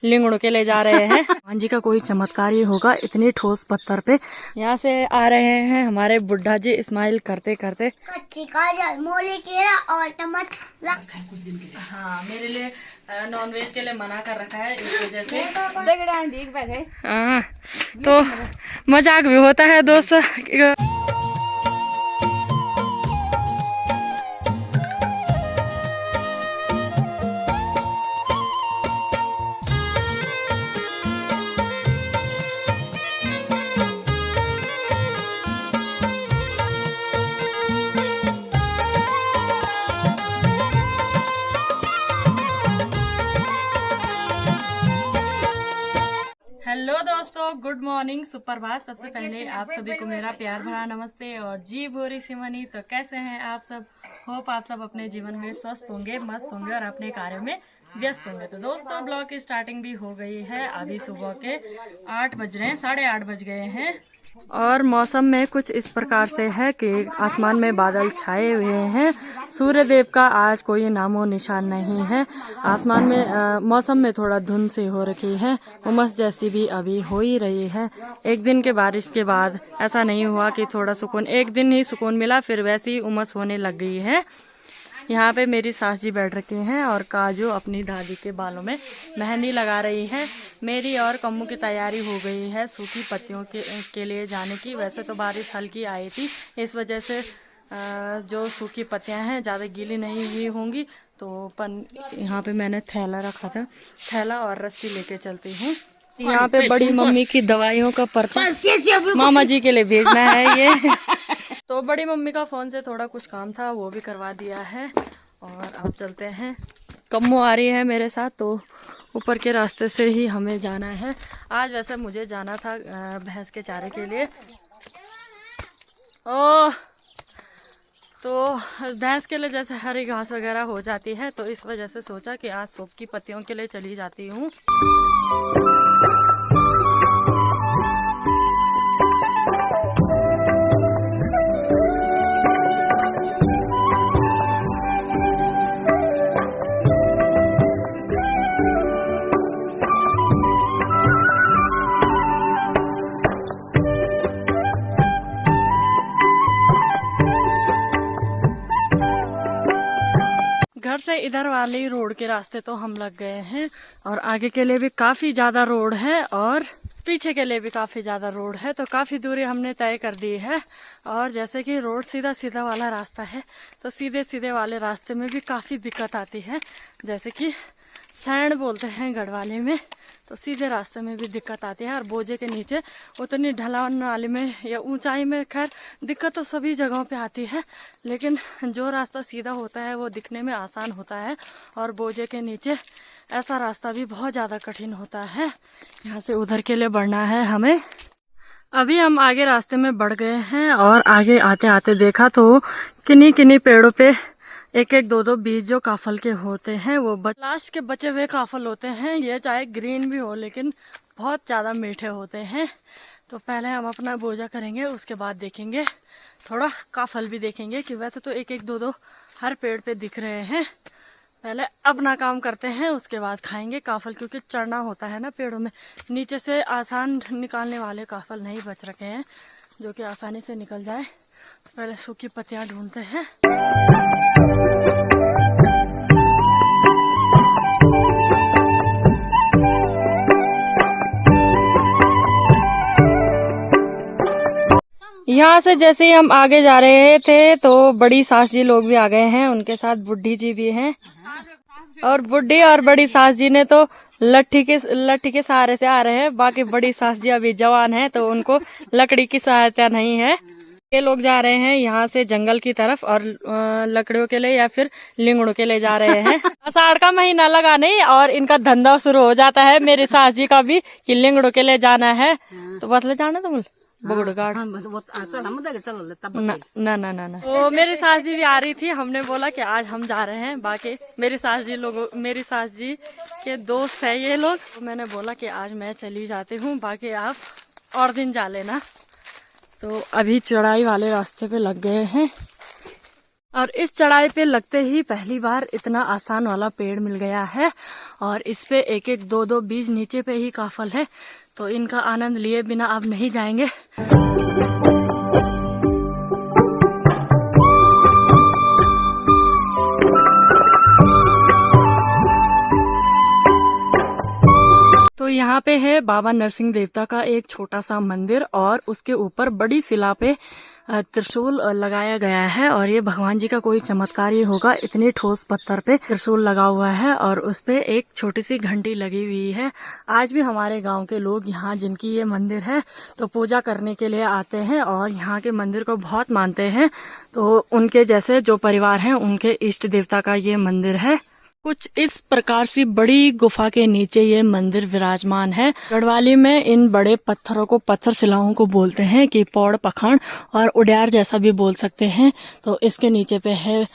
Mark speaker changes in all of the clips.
Speaker 1: लिंगड़ के ले जा रहे हैं। हनुमान जी का कोई चमत्कार ही होगा, इतनी ठोस पत्थर पे यहाँ से आ रहे हैं हमारे बुड्ढा जी स्माइल करते करते। और टमाटर हाँ, मेरे लिए नॉनवेज के लिए मना कर रखा है, इस वजह से हाँ, तो मजाक भी होता है दोस्त। हेलो दोस्तों, गुड मॉर्निंग, सुप्रभात। सबसे पहले आप सभी को मेरा प्यार भरा नमस्ते और जी भोरी सिमनी। तो कैसे हैं आप सब? होप आप सब अपने जीवन में स्वस्थ होंगे, मस्त होंगे और अपने कार्यों में व्यस्त होंगे। तो दोस्तों, ब्लॉग की स्टार्टिंग भी हो गई है। अभी सुबह के 8 बज रहे हैं, 8:30 बज गए हैं और मौसम में कुछ इस प्रकार से है कि आसमान में बादल छाए हुए हैं। सूर्य देव का आज कोई नामो निशान नहीं है। आसमान में मौसम में थोड़ा धुंध सी हो रखी है, उमस जैसी भी अभी हो ही रही है। एक दिन के बारिश के बाद ऐसा नहीं हुआ कि थोड़ा सुकून, एक दिन ही सुकून मिला, फिर वैसी उमस होने लग गई है। यहाँ पे मेरी सास जी बैठ रखी हैं और काजू अपनी दादी के बालों में मेहंदी लगा रही है। मेरी और कम्मू की तैयारी हो गई है सूखी पत्तियों के लिए जाने की। वैसे तो बारिश हल्की आई थी, इस वजह से जो सूखी पत्तियां हैं ज़्यादा गीली नहीं हुई होंगी। तो यहाँ पे मैंने थैला रखा था, थैला और रस्सी लेके चलती हूँ। यहाँ पे बड़ी मम्मी की दवाइयों का पर्चा मामा जी के लिए भेजना है ये। तो बड़ी मम्मी का फ़ोन से थोड़ा कुछ काम था, वो भी करवा दिया है और अब चलते हैं। कम्मू आ रही है मेरे साथ, तो ऊपर के रास्ते से ही हमें जाना है। आज वैसे मुझे जाना था भैंस के चारे के लिए। तो भैंस के लिए जैसे हरी घास वगैरह हो जाती है, तो इस वजह से सोचा कि आज सूप की पत्तियों के लिए चली जाती हूँ। घर से इधर वाली रोड के रास्ते तो हम लग गए हैं और आगे के लिए भी काफ़ी ज़्यादा रोड है और पीछे के लिए भी काफ़ी ज़्यादा रोड है। तो काफ़ी दूरी हमने तय कर दी है। और जैसे कि रोड सीधा सीधा वाला रास्ता है, तो सीधे सीधे वाले रास्ते में भी काफ़ी दिक्कत आती है। जैसे कि सैंड बोलते हैं गढ़वाली में, तो सीधे रास्ते में भी दिक्कत आती है। और बोझे के नीचे उतनी ढलान वाली में या ऊंचाई में खैर दिक्कत तो सभी जगहों पे आती है, लेकिन जो रास्ता सीधा होता है वो दिखने में आसान होता है और बोझे के नीचे ऐसा रास्ता भी बहुत ज़्यादा कठिन होता है। यहाँ से उधर के लिए बढ़ना है हमें। अभी हम आगे रास्ते में बढ़ गए हैं और आगे आते आते देखा तो किन्हीं किन्हीं पेड़ों पे एक एक दो दो बीज जो काफल के होते हैं, वो लास्ट के बचे हुए काफल होते हैं। ये चाहे ग्रीन भी हो लेकिन बहुत ज़्यादा मीठे होते हैं। तो पहले हम अपना बोझा करेंगे, उसके बाद देखेंगे थोड़ा काफल भी देखेंगे कि वैसे तो एक एक दो दो हर पेड़ पे दिख रहे हैं। पहले अपना काम करते हैं, उसके बाद खाएंगे काफल, क्योंकि चढ़ना होता है ना पेड़ों में। नीचे से आसान निकालने वाले काफल नहीं बच रखे हैं जो कि आसानी से निकल जाए। पहले सूखी पत्तियाँ ढूंढते हैं। यहाँ से जैसे ही हम आगे जा रहे थे तो बड़ी सास जी लोग भी आ गए हैं, उनके साथ बुढ़ी जी भी हैं। और बुढ़ी और बड़ी सास जी ने तो लट्ठी के सहारे से आ रहे हैं। बाकी बड़ी सास जी अभी जवान है तो उनको लकड़ी की सहायता नहीं है। ये लोग जा रहे हैं यहाँ से जंगल की तरफ और लकड़ियों के लिए या फिर लिंगड़ों के लिए जा रहे हैं। आषाढ़ का महीना लगा नहीं और इनका धंधा शुरू हो जाता है मेरी सास जी का भी कि लिंगड़ों के लिए जाना है। तो बतले जाना तुम ना ना ना ना। तो मेरी सास जी भी आ रही थी, हमने बोला कि आज हम जा रहे हैं। बाकी मेरी सास जी के दोस्त है ये लोग, तो मैंने बोला कि आज मैं चली जाती हूँ, बाकी आप और दिन जा लेना। तो अभी चढ़ाई वाले रास्ते पे लग गए हैं। और इस चढ़ाई पे लगते ही पहली बार इतना आसान वाला पेड़ मिल गया है और इस पे एक एक दो दो बीज नीचे पे ही का फल है, तो इनका आनंद लिए बिना अब नहीं जाएंगे। तो यहाँ पे है बाबा नरसिंह देवता का एक छोटा सा मंदिर और उसके ऊपर बड़ी शिला पे त्रिशूल लगाया गया है और ये भगवान जी का कोई चमत्कार ही होगा, इतने ठोस पत्थर पे त्रिशूल लगा हुआ है और उस पे एक छोटी सी घंटी लगी हुई है। आज भी हमारे गांव के लोग यहाँ जिनकी ये मंदिर है तो पूजा करने के लिए आते हैं और यहाँ के मंदिर को बहुत मानते हैं। तो उनके जैसे जो परिवार हैं उनके इष्ट देवता का ये मंदिर है। कुछ इस प्रकार से बड़ी गुफा के नीचे ये मंदिर विराजमान है। गढ़वाली में इन बड़े पत्थरों को पत्थर शिलाओं को बोलते हैं कि पौड़ पखाड़ और उड्यार जैसा भी बोल सकते हैं। तो इसके नीचे पे है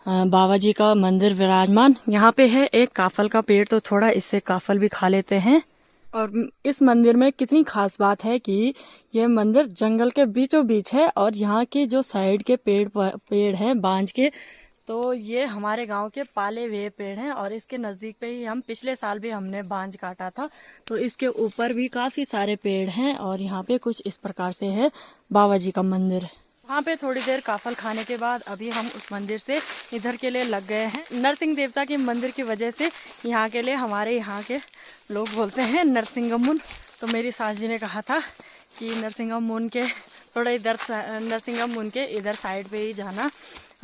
Speaker 1: बाबा जी का मंदिर विराजमान। यहाँ पे है एक काफल का पेड़, तो थोड़ा इससे काफल भी खा लेते हैं। और इस मंदिर में कितनी खास बात है कि ये मंदिर जंगल के बीचों बीच है और यहाँ के जो साइड के पेड़ हैं बांज के, तो ये हमारे गांव के पाले हुए पेड़ हैं और इसके नज़दीक पे ही हम पिछले साल भी हमने बांज काटा था। तो इसके ऊपर भी काफ़ी सारे पेड़ हैं और यहाँ पे कुछ इस प्रकार से है बाबा जी का मंदिर। वहाँ पे थोड़ी देर काफल खाने के बाद अभी हम उस मंदिर से इधर के लिए लग गए हैं। नरसिंह देवता के मंदिर की वजह से यहाँ के लिए हमारे यहाँ के लोग बोलते हैं नरसिंगमुन। तो मेरी सास जी ने कहा था कि नरसिंगमुन के थोड़ा इधर नरसिंगमुन के इधर साइड पे ही जाना।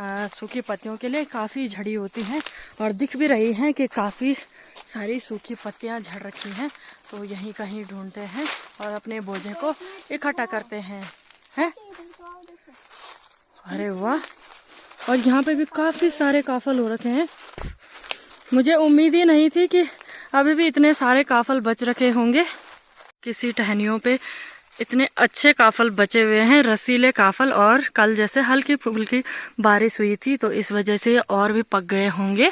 Speaker 1: सूखी पत्तियों के लिए काफ़ी झड़ी होती हैं और दिख भी रही हैं कि काफ़ी सारी सूखी पत्तियां झड़ रखी हैं। तो यहीं कहीं ढूंढते हैं और अपने बोझे को इकट्ठा करते हैं। अरे वाह, और यहाँ पे भी काफ़ी सारे काफल हो रखे हैं। मुझे उम्मीद ही नहीं थी कि अभी भी इतने सारे काफल बच रखे होंगे। किसी टहनियों पे इतने अच्छे काफल बचे हुए हैं, रसीले काफल, और कल जैसे हल्की फुल्की बारिश हुई थी तो इस वजह से और भी पक गए होंगे।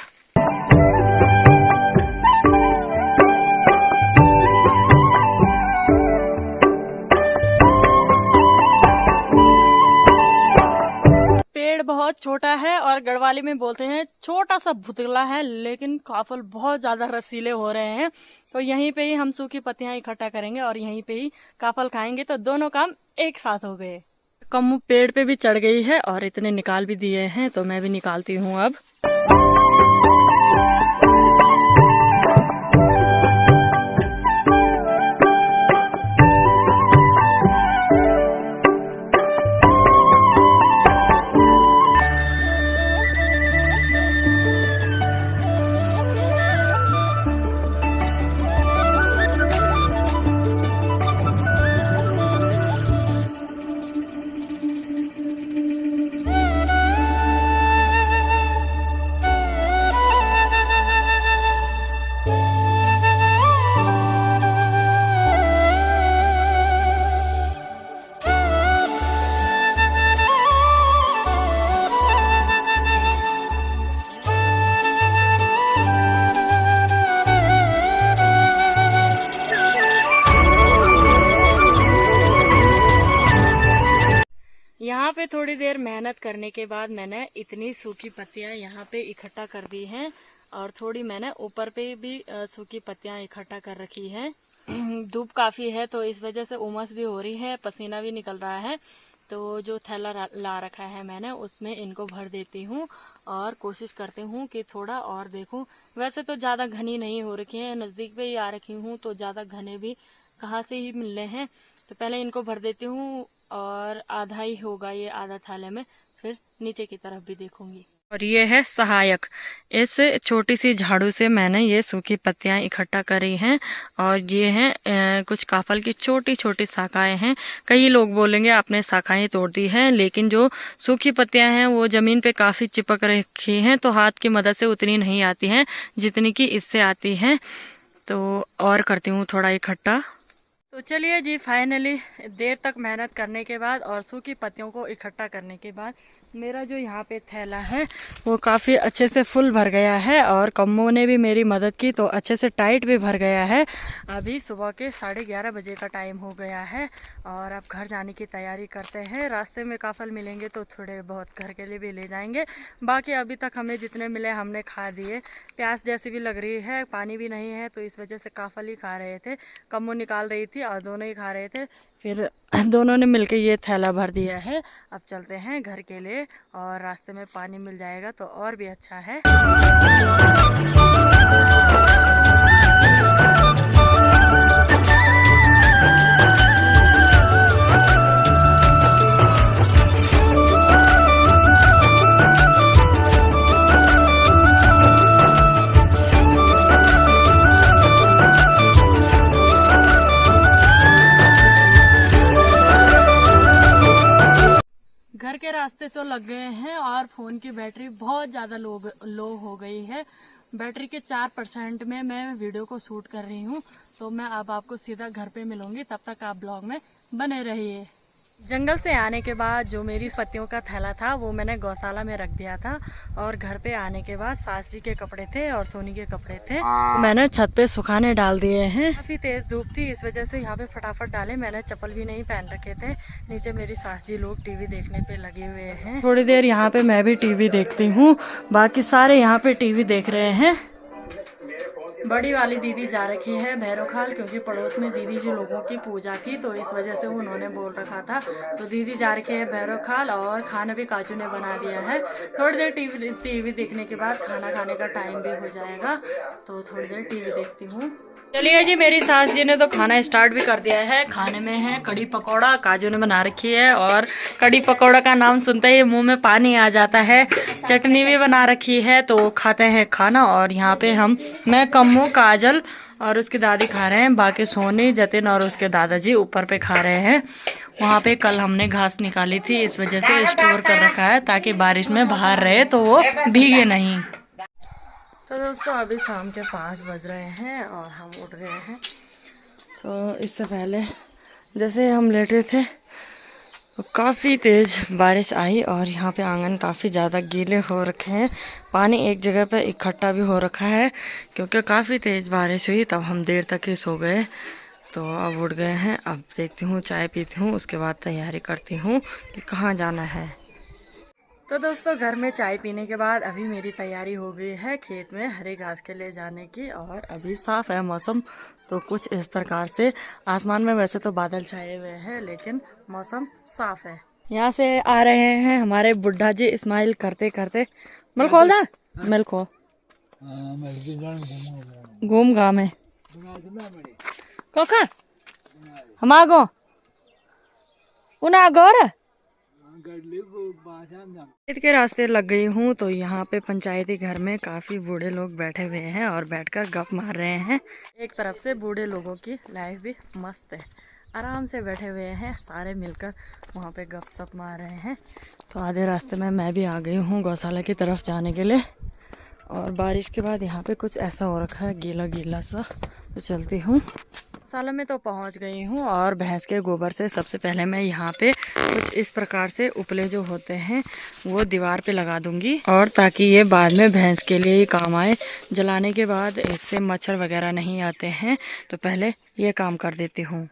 Speaker 1: पेड़ बहुत छोटा है और गढ़वाली में बोलते हैं छोटा सा भुतला है, लेकिन काफल बहुत ज़्यादा रसीले हो रहे हैं। तो यहीं पे ही हम सूखी पत्तियां इकट्ठा करेंगे और यहीं पे ही काफल खाएंगे, तो दोनों काम एक साथ हो गए। कम पेड़ पे भी चढ़ गई है और इतने निकाल भी दिए हैं, तो मैं भी निकालती हूँ अब। यहाँ पे थोड़ी देर मेहनत करने के बाद मैंने इतनी सूखी पत्तियाँ यहाँ पे इकट्ठा कर दी हैं और थोड़ी मैंने ऊपर पे भी सूखी पत्तियाँ इकट्ठा कर रखी हैं। धूप काफ़ी है तो इस वजह से उमस भी हो रही है, पसीना भी निकल रहा है। तो जो थैला ला रखा है मैंने उसमें इनको भर देती हूँ और कोशिश करती हूँ कि थोड़ा और देखूँ। वैसे तो ज़्यादा घनी नहीं हो रखी है, नज़दीक पे ही आ रखी हूँ, तो ज़्यादा घने भी कहाँ से ही मिलने हैं। तो पहले इनको भर देती हूँ और आधा ही होगा ये आधा थाले में, फिर नीचे की तरफ भी देखूंगी। और ये है सहायक, इस छोटी सी झाड़ू से मैंने ये सूखी पत्तियां इकट्ठा करी हैं और ये हैं कुछ काफल की छोटी छोटी शाखाएं हैं। कई लोग बोलेंगे आपने शाखाएं तोड़ दी हैं, लेकिन जो सूखी पत्तियां हैं वो ज़मीन पे काफ़ी चिपक रखी हैं, तो हाथ की मदद से उतनी नहीं आती हैं जितनी कि इससे आती हैं। तो और करती हूँ थोड़ा इकट्ठा। तो चलिए जी, फाइनली देर तक मेहनत करने के बाद और सूखी पत्तियों को इकट्ठा करने के बाद मेरा जो यहाँ पे थैला है वो काफ़ी अच्छे से फुल भर गया है और कम्मो ने भी मेरी मदद की तो अच्छे से टाइट भी भर गया है। अभी सुबह के 11:30 बजे का टाइम हो गया है और अब घर जाने की तैयारी करते हैं। रास्ते में काफल मिलेंगे तो थोड़े बहुत घर के लिए भी ले जाएंगे। बाकी अभी तक हमें जितने मिले हमने खा दिए। प्यास जैसी भी लग रही है, पानी भी नहीं है तो इस वजह से काफल ही खा रहे थे। कम्मो निकाल रही थी और दोनों ही खा रहे थे। फिर दोनों ने मिलकर ये थैला भर दिया है। अब चलते हैं घर के लिए और रास्ते में पानी मिल जाएगा तो और भी अच्छा है। घर के रास्ते तो लग गए हैं और फ़ोन की बैटरी बहुत ज़्यादा लो हो गई है। बैटरी के 4% में मैं वीडियो को शूट कर रही हूँ तो मैं अब आपको सीधा घर पे मिलूँगी। तब तक आप ब्लॉग में बने रहिए। जंगल से आने के बाद जो मेरी पत्तियों का थैला था वो मैंने गौशाला में रख दिया था और घर पे आने के बाद सास जी के कपड़े थे और सोनी के कपड़े थे तो मैंने छत पे सुखाने डाल दिए हैं। काफ़ी तेज़ धूप थी इस वजह से यहाँ पे फटाफट डाले। मैंने चप्पल भी नहीं पहन रखे थे। नीचे मेरी सास जी लोग टीवी देखने पे लगे हुए हैं। थोड़ी देर यहाँ पे मैं भी टीवी देखती हूँ। बाकी सारे यहाँ पे टीवी देख रहे हैं। बड़ी वाली दीदी जा रखी है भैरवखाल क्योंकि पड़ोस में दीदी जी लोगों की पूजा थी तो इस वजह से उन्होंने बोल रखा था। तो दीदी जा रखी है भैरवखाल और खाना भी काजू ने बना दिया है। थोड़ी देर टीवी देखने के बाद खाना खाने का टाइम भी हो जाएगा तो थोड़ी देर टीवी देखती हूँ। चलिए जी, मेरी सास जी ने तो खाना स्टार्ट भी कर दिया है। खाने में है कड़ी पकौड़ा, काजू ने बना रखी है और कड़ी पकौड़ा का नाम सुनते ही मुंह में पानी आ जाता है। चटनी भी बना रखी है तो खाते हैं खाना। और यहाँ पे मैं कम्मो, काजल और उसकी दादी खा रहे हैं। बाकी सोनी, जतिन और उसके दादाजी ऊपर पे खा रहे हैं। वहाँ पे कल हमने घास निकाली थी इस वजह से स्टोर कर रखा है ताकि बारिश में बाहर रहे तो वो भीगे नहीं। तो दोस्तों अभी शाम के 5 बज रहे हैं और हम उठ गए हैं। तो इससे पहले जैसे हम लेटे थे तो काफ़ी तेज़ बारिश आई और यहाँ पे आंगन काफ़ी ज़्यादा गीले हो रखे हैं। पानी एक जगह पे इकट्ठा भी हो रखा है क्योंकि काफ़ी तेज़ बारिश हुई तब हम देर तक ही सो गए। तो अब उठ गए हैं। अब देखती हूँ, चाय पीती हूँ, उसके बाद तैयारी करती हूँ कि कहाँ जाना है। तो दोस्तों घर में चाय पीने के बाद अभी मेरी तैयारी हो गई है खेत में हरे घास के लिए जाने की। और अभी साफ़ है मौसम तो कुछ इस प्रकार से आसमान में वैसे तो बादल छाए हुए हैं लेकिन मौसम साफ़ है। यहाँ से आ रहे हैं हमारे बुढ़ा जी स्माइल करते करते। मिल खोल जा, मिल खोल घूम घाम है कोखा हम आगो उन्हें आगो खेत के रास्ते लग गई हूँ तो यहाँ पे पंचायती घर में काफी बूढ़े लोग बैठे हुए हैं और बैठकर गप मार रहे हैं। एक तरफ से बूढ़े लोगों की लाइफ भी मस्त है, आराम से बैठे हुए हैं सारे मिलकर वहाँ पे गप सप मार रहे हैं। तो आधे रास्ते में मैं भी आ गई हूँ गौशाला की तरफ जाने के लिए। और बारिश के बाद यहाँ पे कुछ ऐसा हो रखा है गीला गीला सा। तो चलती हूँ, गौशाला में तो पहुँच गई हूँ और भैंस के गोबर से सबसे पहले मैं यहाँ पे कुछ इस प्रकार से उपले जो होते हैं वो दीवार पे लगा दूंगी और ताकि ये बाद में भैंस के लिए ही काम आए। जलाने के बाद इससे मच्छर वगैरह नहीं आते हैं तो पहले ये काम कर देती हूँ।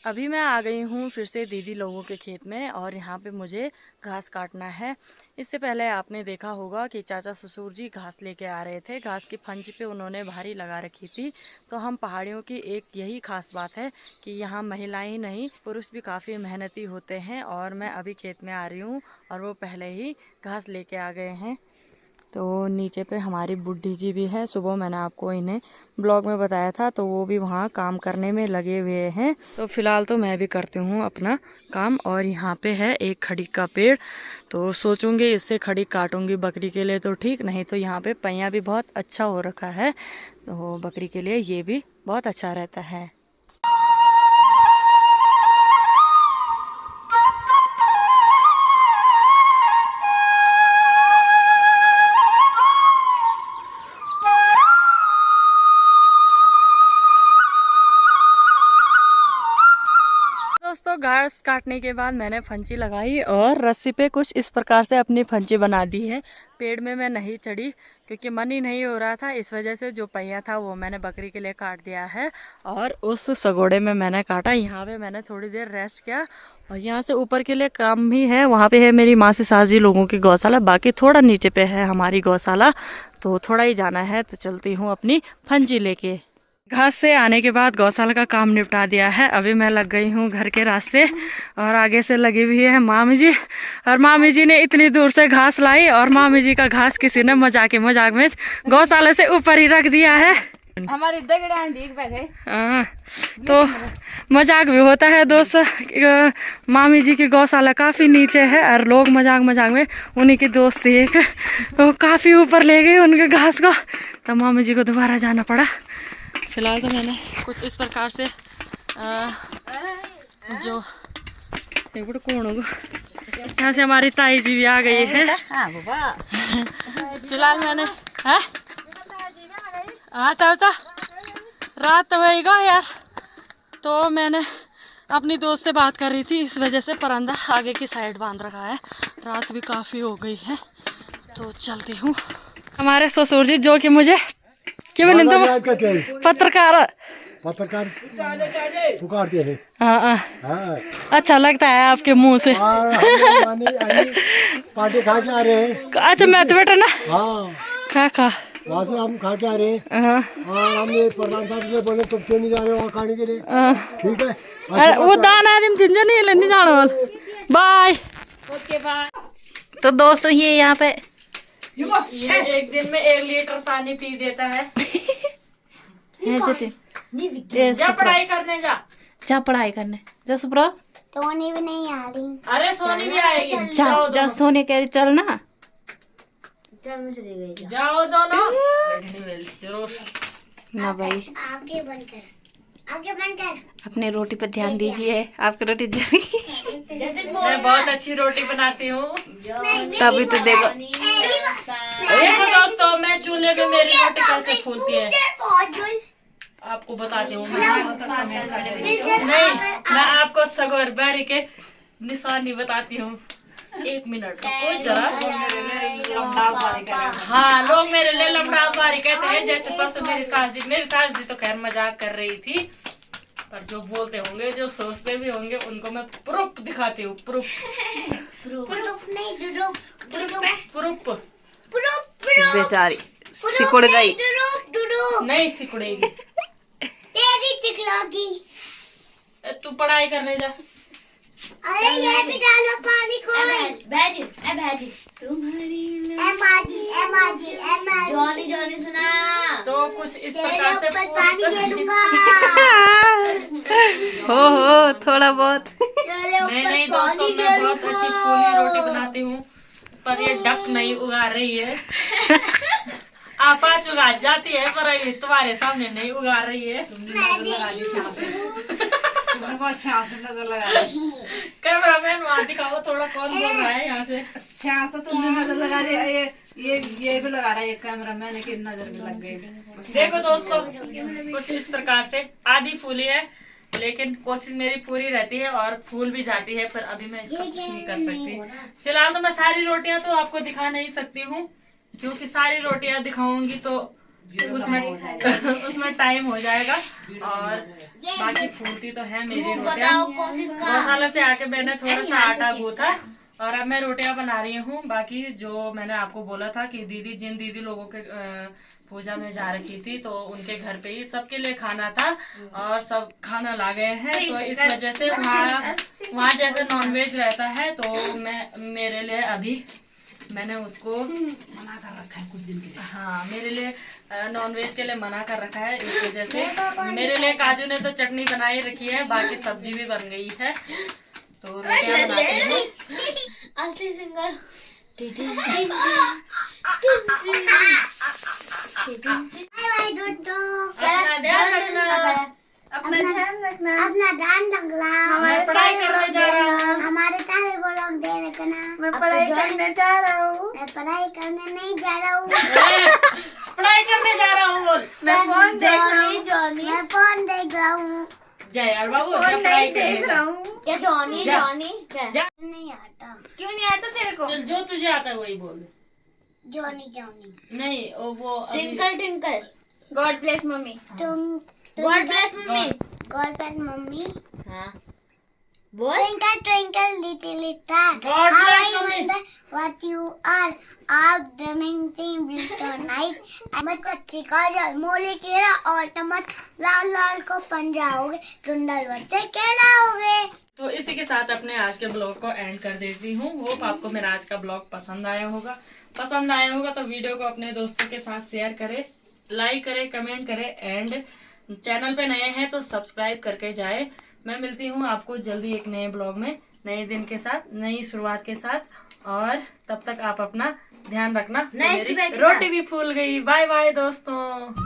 Speaker 1: अभी मैं आ गई हूँ फिर से दीदी लोगों के खेत में और यहाँ पे मुझे घास काटना है। इससे पहले आपने देखा होगा कि चाचा ससुर जी घास लेके आ रहे थे। घास की फंज पे उन्होंने भारी लगा रखी थी। तो हम पहाड़ियों की एक यही खास बात है कि यहाँ महिलाएं ही नहीं पुरुष भी काफ़ी मेहनती होते हैं। और मैं अभी खेत में आ रही हूँ और वो पहले ही घास लेके आ गए हैं। तो नीचे पे हमारी बुड्ढी जी भी है। सुबह मैंने आपको इन्हें ब्लॉग में बताया था, तो वो भी वहाँ काम करने में लगे हुए हैं। तो फिलहाल तो मैं भी करती हूँ अपना काम। और यहाँ पे है एक खड़ी का पेड़, तो सोचूंगी इससे खड़ी काटूंगी बकरी के लिए तो ठीक, नहीं तो यहाँ पे पैया भी बहुत अच्छा हो रखा है, तो बकरी के लिए ये भी बहुत अच्छा रहता है। दोस्तों घास काटने के बाद मैंने फंची लगाई और रस्सी पे कुछ इस प्रकार से अपनी फंची बना दी है। पेड़ में मैं नहीं चढ़ी क्योंकि मन ही नहीं हो रहा था, इस वजह से जो पहिया था वो मैंने बकरी के लिए काट दिया है। और उस सगोड़े में मैंने काटा। यहाँ पे मैंने थोड़ी देर रेस्ट किया और यहाँ से ऊपर के लिए काम भी है। वहाँ पे है मेरी माँ से साजी लोगों की गौशाला, बाकी थोड़ा नीचे पे है हमारी गौशाला, तो थोड़ा ही जाना है। तो चलती हूँ अपनी फंची लेके। घास से आने के बाद गौशाला का काम निपटा दिया है। अभी मैं लग गई हूँ घर के रास्ते और आगे से लगी हुई है मामी जी। और मामी जी ने इतनी दूर से घास लाई और मामी जी का घास किसी ने मजाक में गौशाला से ऊपर ही रख दिया है।
Speaker 2: हमारी
Speaker 1: तो मजाक भी होता है दोस्त। मामी जी की गौशाला काफ़ी नीचे है और लोग मजाक में उन्हीं की दोस्त एक तो काफ़ी ऊपर ले गए उनके घास को, तो मामी जी को दोबारा जाना पड़ा। फिलहाल तो मैंने कुछ इस प्रकार से जो कौन होगा, यहाँ से हमारी ताई जी भी आ गई है। फिलहाल मैंने तो रात तो होएगा यार, तो मैंने अपनी दोस्त से बात कर रही थी, इस वजह से परंदा आगे की साइड बांध रखा है। रात भी काफ़ी हो गई है, तो चलती हूँ। हमारे ससुर जी जो कि मुझे पत्रकार
Speaker 3: पुकारते हैं।
Speaker 1: हाँ। अच्छा लगता है आपके मुंह से।
Speaker 3: पार्टी खा के आ रहे हैं।
Speaker 1: अच्छा मैं तो बेटा ना खा
Speaker 3: वहाँ से हम खा के आ रहे हैं। और हम ये प्रधान साहब से बोले तुम क्यों नहीं जा रहे हो वहाँ खाने के लिए? ठीक है।
Speaker 1: वो दाना दिन झंझा नहीं लेने जाने वाला। बाय।
Speaker 2: तो दोस्तों ये यहाँ पे
Speaker 1: ये एक दिन में 1 लीटर पानी पी देता है। जा पढ़ाई करने जा
Speaker 2: पढ़ाई करने जा सुप्रा।
Speaker 4: सोनी भी नहीं आ रही।
Speaker 1: अरे सोनी भी आएगी।
Speaker 2: जा सोने कह रही चल ना।
Speaker 4: चल मुझे दे गई।
Speaker 1: जाओ दोनों जरूर
Speaker 2: ना भाई।
Speaker 4: आगे बंद कर, आगे बंद कर।
Speaker 2: अपने रोटी पर ध्यान दीजिए, आपकी रोटी जल रही।
Speaker 1: मैं बहुत अच्छी रोटी बनाती हूँ।
Speaker 2: तभी तो देखो
Speaker 1: दोस्तों, मैं चूल्हे पे मेरी रोटी कैसे फूलती है आपको बताती हूँ। नहीं, मैं आपको सगोर बारी के निशानी बताती हूँ। 1 मिनट कोई जरा। हाँ, लोग मेरे लिए लमड़ाबारी कहते हैं। जैसे परसों मेरी सास जी तो खैर मजाक कर रही थी, पर जो बोलते होंगे, जो सोचते भी होंगे, उनको मैं प्रूफ दिखाती हूँ। प्रूफ
Speaker 2: बेचारी सिकुड़ गई।
Speaker 1: नहीं सिकुड़ेगी। तू पढ़ाई करने जा।
Speaker 4: अरे ये भी डालो पानी को। भाजी तुम्हारी जॉनी सुना
Speaker 1: तो कुछ इस प्रकार से
Speaker 4: पानी दे दूंगा।
Speaker 2: हो थोड़ा बहुत।
Speaker 1: नहीं दोस्तों, मैं बहुत अच्छी फूली रोटी बनाती हूँ, पर ये डक नहीं उगा रही है। आपाच उगा जाती है, पर ये तुम्हारे सामने नहीं उगा रही है। कैमरामैन वहाँ दिखाओ थोड़ा, कौन बोल रहा है यहाँ से?
Speaker 2: तुमने नजर लगा दिया। ये भी लगा रहा है कैमरामैन की नजर भी लग गई।
Speaker 1: देखो दोस्तों, कुछ इस प्रकार से आधी फूली है, लेकिन कोशिश मेरी पूरी रहती है और फूल भी जाती है, पर अभी मैं इसका कुछ नहीं कर सकती। फिलहाल तो मैं सारी रोटियां तो आपको दिखा नहीं सकती हूँ, क्योंकि सारी रोटियां दिखाऊंगी तो उसमें टाइम हो जाएगा। और बाकी फूलती तो है मेरी रोटियां। गौशाला से आके मैंने थोड़ा सा आटा गूथा और अब मैं रोटियां बना रही हूँ। बाकी जो मैंने आपको बोला था कि जिन दीदी लोगों के पूजा में जा रखी थी, तो उनके घर पे ही सबके लिए खाना था और सब खाना ला गए हैं। तो इस वजह से वहाँ जैसे नॉनवेज रहता है, तो मेरे लिए अभी मैंने उसको
Speaker 2: मना कर रखा है कुछ दिन के लिए।
Speaker 1: हाँ मेरे लिए नॉनवेज के लिए मना कर रखा है, इस वजह से मेरे लिए काजू ने तो चटनी बनाई रखी है, बाकी सब्जी भी बन गई है। तो रोटियां बनाती हूँ।
Speaker 4: असली सिंगर
Speaker 1: अपना ध्यान रखना।
Speaker 2: अपना ध्यान रखना।
Speaker 4: अपना ध्यान रखना।
Speaker 1: मैं पढ़ाई करने जा रहा हूँ।
Speaker 4: हमारे सारे ब्लॉग दे रखना।
Speaker 2: मैं पढ़ाई करने जा रहा हूँ।
Speaker 4: मैं पढ़ाई करने नहीं जा रहा हूँ।
Speaker 1: पढ़ाई करने जा रहा हूँ बोल।
Speaker 2: मैं फोन देख रहा हूँ।
Speaker 4: मैं फोन देख रहा हूँ।
Speaker 1: जय यार बाबू
Speaker 2: फोन
Speaker 1: मैं पढ़ाई
Speaker 2: नहीं देख
Speaker 1: करने
Speaker 2: रहा हूँ।
Speaker 4: क्या जॉनी
Speaker 1: जा।
Speaker 4: जॉनी क्या
Speaker 1: जा।
Speaker 4: नहीं आता।
Speaker 2: क्यों नहीं आता तेरे को?
Speaker 1: चल जो तुझे आता है वही बोल।
Speaker 4: जॉनी जॉनी
Speaker 1: नहीं वो अभी
Speaker 4: twinkle twinkle
Speaker 2: God bless mummy.
Speaker 4: तुम God bless mummy God bless mummy हाँ बोल twinkle twinkle little star
Speaker 1: God
Speaker 4: how
Speaker 1: bless
Speaker 4: I
Speaker 1: mummy.
Speaker 4: wonder what you are आप running team tonight बच्ची काजल मोली कीड़ा और टमाटर लाल लाल को पंजाओगे टुंडल बच्चे कहलाओगे।
Speaker 1: तो इसी के साथ अपने आज के ब्लॉग को एंड कर देती हूँ। होप आपको मेरा आज का ब्लॉग पसंद आया होगा। पसंद आया होगा तो वीडियो को अपने दोस्तों के साथ शेयर करें, लाइक करें, कमेंट करें एंड चैनल पे नए हैं तो सब्सक्राइब करके जाए। मैं मिलती हूँ आपको जल्दी एक नए ब्लॉग में, नए दिन के साथ, नई शुरुआत के साथ। और तब तक आप अपना ध्यान रखना।
Speaker 2: नए
Speaker 1: मेरी
Speaker 2: सुबह के
Speaker 1: रोटी भी फूल गई। बाय बाय दोस्तों।